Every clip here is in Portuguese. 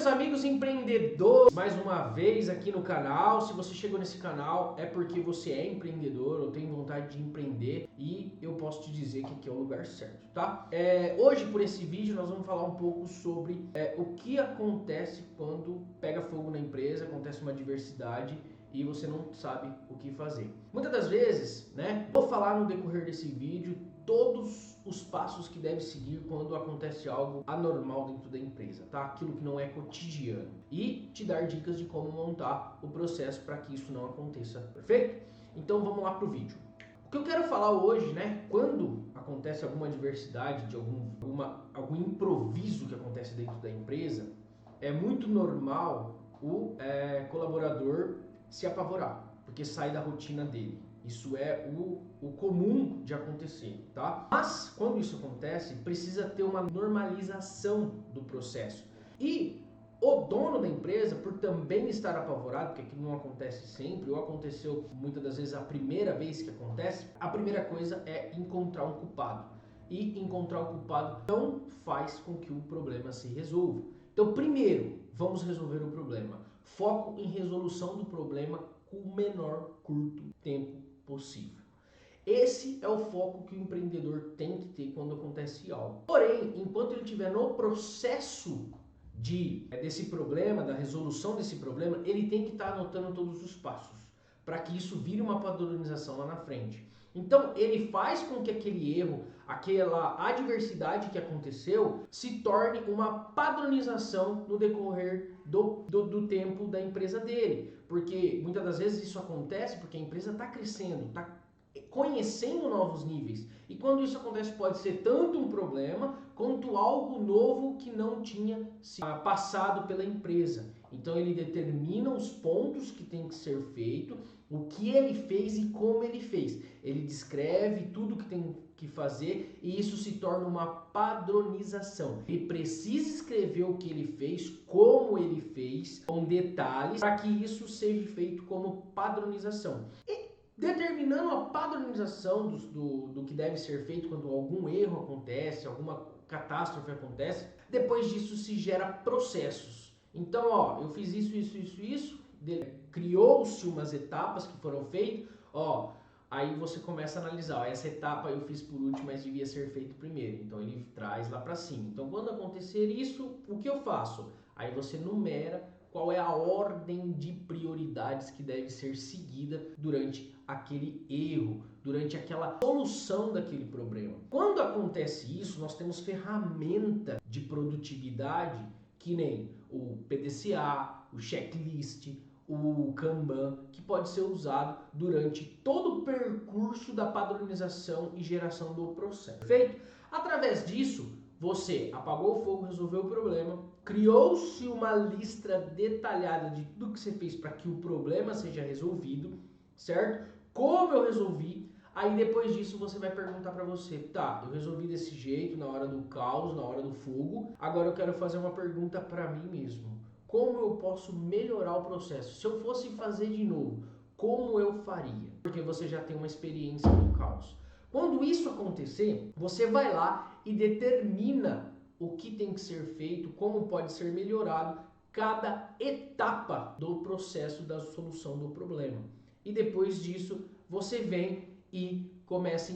meus amigos empreendedores, mais uma vez aqui no canal. Se você chegou nesse canal é porque você é empreendedor ou tem vontade de empreender e eu posso te dizer que aqui é o lugar certo, tá? Hoje, por esse vídeo, nós vamos falar um pouco sobre o que acontece quando pega fogo na empresa, acontece uma adversidade e você não sabe o que fazer. Muitas das vezes, né, vou falar no decorrer desse vídeo todos os passos que deve seguir quando acontece algo anormal dentro da empresa, tá? Aquilo que não é cotidiano. E te dar dicas de como montar o processo para que isso não aconteça, perfeito? Então vamos lá pro vídeo. O que eu quero falar hoje, né, quando acontece alguma adversidade, de algum improviso que acontece dentro da empresa, é muito normal o colaborador se apavorar, porque sai da rotina dele. Isso é o comum de acontecer, tá? Mas quando isso acontece, precisa ter uma normalização do processo. E o dono da empresa, por também estar apavorado, porque aquilo não acontece sempre, ou aconteceu muitas das vezes a primeira vez que acontece, a primeira coisa é encontrar um culpado. E encontrar o culpado não faz com que o problema se resolva. Então, primeiro, vamos resolver o problema. Foco em resolução do problema com o menor curto tempo possível. Esse é o foco que o empreendedor tem que ter quando acontece algo. Porém, enquanto ele estiver no processo desse problema, da resolução desse problema, ele tem que estar anotando todos os passos para que isso vire uma padronização lá na frente. Então, ele faz com que aquele erro, aquela adversidade que aconteceu, se torne uma padronização no decorrer do tempo da empresa dele. Porque muitas das vezes isso acontece porque a empresa está crescendo, está conhecendo novos níveis. E quando isso acontece, pode ser tanto um problema quanto algo novo que não tinha passado pela empresa. Então ele determina os pontos que tem que ser feito, o que ele fez e como ele fez. Ele descreve tudo que tem que fazer e isso se torna uma padronização. Ele precisa escrever o que ele fez, como ele fez, com detalhes, para que isso seja feito como padronização. E determinando a padronização do que deve ser feito quando algum erro acontece, alguma catástrofe acontece, depois disso se gera processos. Então, ó, eu fiz isso, criou-se umas etapas que foram feitas, ó, aí você começa a analisar, ó, essa etapa eu fiz por último, mas devia ser feito primeiro. Então ele traz lá para cima. Então quando acontecer isso, o que eu faço? Aí você numera qual é a ordem de prioridades que deve ser seguida durante aquele erro, durante aquela solução daquele problema. Quando acontece isso, nós temos ferramenta de produtividade que nem o PDCA, o checklist, o Kanban, que pode ser usado durante todo o percurso da padronização e geração do processo. Perfeito? Através disso, você apagou o fogo, resolveu o problema, criou-se uma lista detalhada de tudo que você fez para que o problema seja resolvido, certo? Como eu resolvi? Aí depois disso você vai perguntar para você, tá, eu resolvi desse jeito, na hora do caos, na hora do fogo, agora eu quero fazer uma pergunta para mim mesmo. Como eu posso melhorar o processo? Se eu fosse fazer de novo, como eu faria? Porque você já tem uma experiência no caos. Quando isso acontecer, você vai lá e determina o que tem que ser feito, como pode ser melhorado cada etapa do processo da solução do problema. E depois disso, você vem e começa a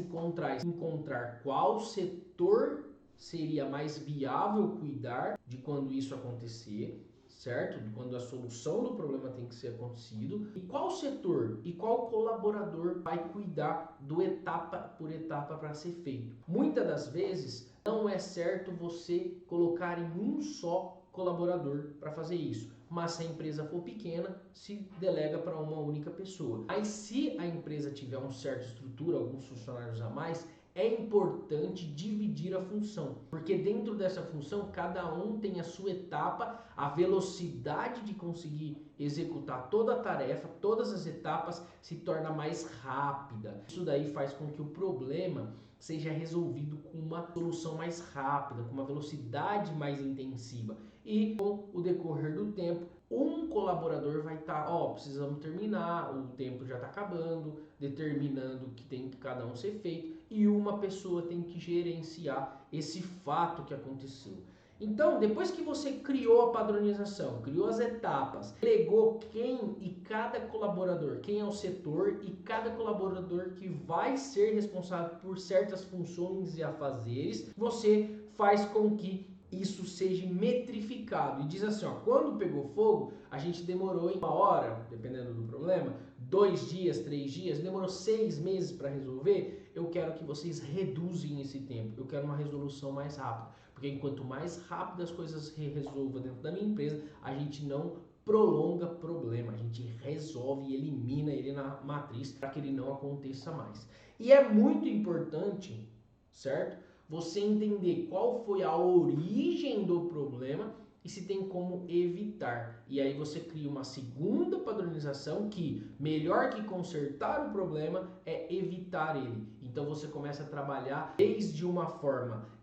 encontrar qual setor seria mais viável cuidar de quando isso acontecer, certo? De quando a solução do problema tem que ser acontecido, e qual setor e qual colaborador vai cuidar do etapa por etapa para ser feito. Muitas das vezes não é certo você colocar em um só colaborador para fazer isso. Mas se a empresa for pequena, se delega para uma única pessoa. Mas se a empresa tiver uma certa estrutura, alguns funcionários a mais, é importante dividir a função, porque dentro dessa função cada um tem a sua etapa, a velocidade de conseguir executar toda a tarefa, todas as etapas se torna mais rápida. Isso daí faz com que o problema seja resolvido com uma solução mais rápida, com uma velocidade mais intensiva. E com o decorrer do tempo, um colaborador vai estar, precisamos terminar, o tempo já está acabando, determinando o que tem que cada um ser feito, e uma pessoa tem que gerenciar esse fato que aconteceu. Então, depois que você criou a padronização, criou as etapas, delegou quem e cada colaborador, quem é o setor e cada colaborador que vai ser responsável por certas funções e afazeres, você faz com que isso seja metrificado. E diz assim, ó, quando pegou fogo, a gente demorou em 1 hora, dependendo do problema, 2 dias, 3 dias, demorou 6 meses para resolver. Eu quero que vocês reduzem esse tempo. Eu quero uma resolução mais rápida. Porque enquanto mais rápido as coisas se resolvam dentro da minha empresa, a gente não prolonga problema, a gente resolve e elimina ele na matriz para que ele não aconteça mais. E é muito importante, certo? Você entender qual foi a origem do problema e se tem como evitar. E aí você cria uma segunda padronização que, melhor que consertar o problema, é evitar ele. Então você começa a trabalhar desde uma forma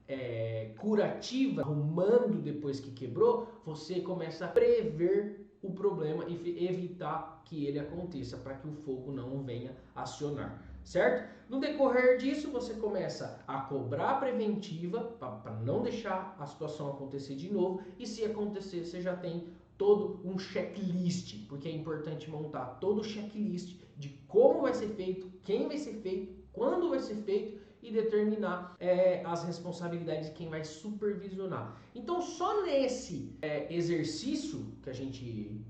curativa, arrumando depois que quebrou, você começa a prever o problema e evitar que ele aconteça, para que o fogo não venha acionar, certo? No decorrer disso, você começa a cobrar preventiva para não deixar a situação acontecer de novo, e se acontecer, você já tem todo um checklist, porque é importante montar todo o checklist de como vai ser feito, quem vai ser feito, quando vai ser feito, e determinar as responsabilidades de quem vai supervisionar. Então, só nesse exercício que a gente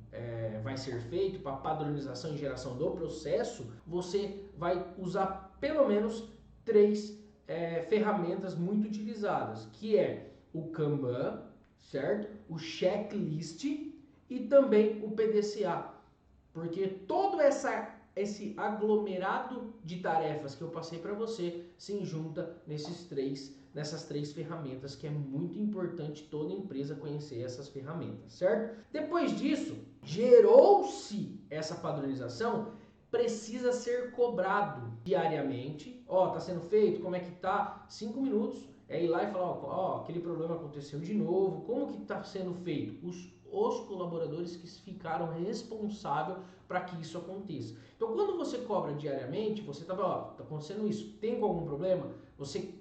vai ser feito para padronização e geração do processo, você vai usar pelo menos 3 ferramentas muito utilizadas, que é o Kanban, certo? O checklist e também o PDCA, porque todo esse aglomerado de tarefas que eu passei para você se junta nessas 3 ferramentas, que é muito importante toda empresa conhecer essas ferramentas, certo? Depois disso, gerou-se essa padronização, precisa ser cobrado diariamente. Ó, tá sendo feito, como é que tá? 5 minutos, ir lá e falar, ó, aquele problema aconteceu de novo, como que tá sendo feito? Os colaboradores que ficaram responsáveis para que isso aconteça. Então, quando você cobra diariamente, você tá acontecendo isso, tem algum problema? Você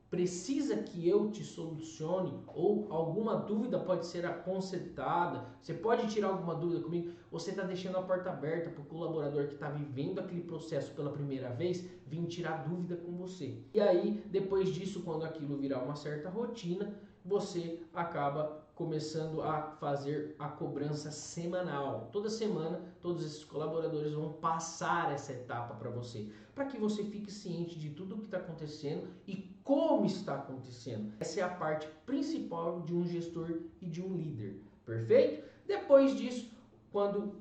precisa que eu te solucione, ou alguma dúvida pode ser consertada, você pode tirar alguma dúvida comigo, você está deixando a porta aberta para o colaborador que está vivendo aquele processo pela primeira vez vir tirar dúvida com você. E aí, depois disso, quando aquilo virar uma certa rotina, você acaba começando a fazer a cobrança semanal. Toda semana, todos esses colaboradores vão passar essa etapa para você, para que você fique ciente de tudo o que está acontecendo e como está acontecendo. Essa é a parte principal de um gestor e de um líder, perfeito? Depois disso, quando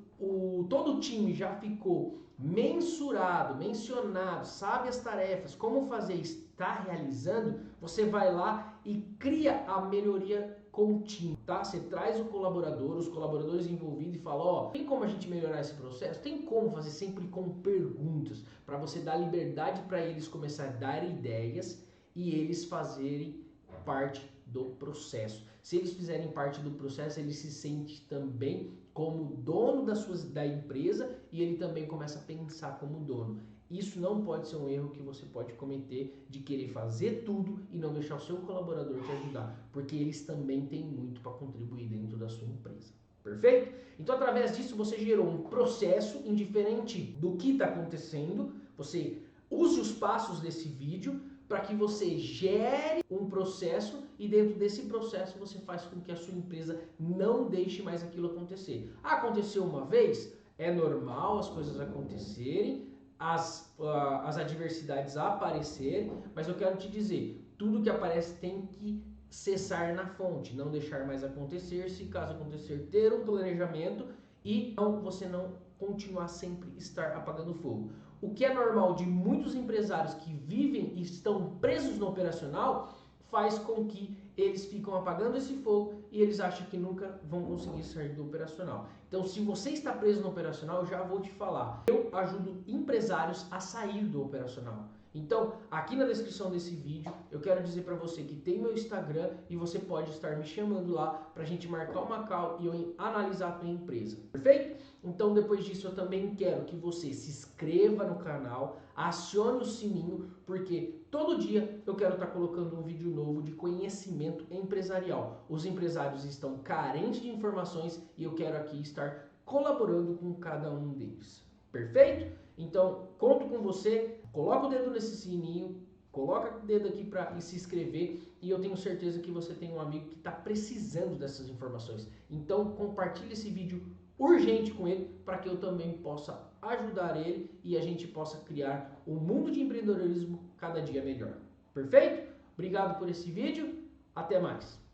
todo o time já ficou mencionado, sabe as tarefas, como fazer, está realizando, você vai lá e cria a melhoria contínua, tá? Você traz o colaborador, os colaboradores envolvidos e fala, ó, tem como a gente melhorar esse processo? Tem como fazer sempre com perguntas, para você dar liberdade para eles começar a dar ideias e eles fazerem parte do processo. Se eles fizerem parte do processo, ele se sente também como dono da empresa e ele também começa a pensar como dono. Isso não pode ser um erro que você pode cometer de querer fazer tudo e não deixar o seu colaborador te ajudar, porque eles também têm muito para contribuir dentro da sua empresa. Perfeito? Então, através disso, você gerou um processo indiferente do que está acontecendo. Você use os passos desse vídeo para que você gere um processo e dentro desse processo você faz com que a sua empresa não deixe mais aquilo acontecer. Aconteceu uma vez, é normal as coisas acontecerem, as adversidades aparecerem, mas eu quero te dizer, tudo que aparece tem que cessar na fonte, não deixar mais acontecer, se caso acontecer, ter um planejamento e você não continuar sempre estar apagando fogo. O que é normal de muitos empresários que vivem e estão presos no operacional faz com que eles ficam apagando esse fogo e eles acham que nunca vão conseguir sair do operacional. Então, se você está preso no operacional, eu já vou te falar. Eu ajudo empresários a sair do operacional. Então, aqui na descrição desse vídeo, eu quero dizer para você que tem meu Instagram e você pode estar me chamando lá para a gente marcar uma call e eu analisar a tua empresa. Perfeito? Então, depois disso, eu também quero que você se inscreva no canal, acione o sininho, porque todo dia eu quero estar colocando um vídeo novo de conhecimento empresarial. Os empresários estão carentes de informações e eu quero aqui estar colaborando com cada um deles. Perfeito? Então, conto com você, coloca o dedo nesse sininho, coloca o dedo aqui para se inscrever e eu tenho certeza que você tem um amigo que está precisando dessas informações. Então, compartilhe esse vídeo urgente com ele para que eu também possa ajudar ele e a gente possa criar um mundo de empreendedorismo cada dia melhor. Perfeito? Obrigado por esse vídeo, até mais!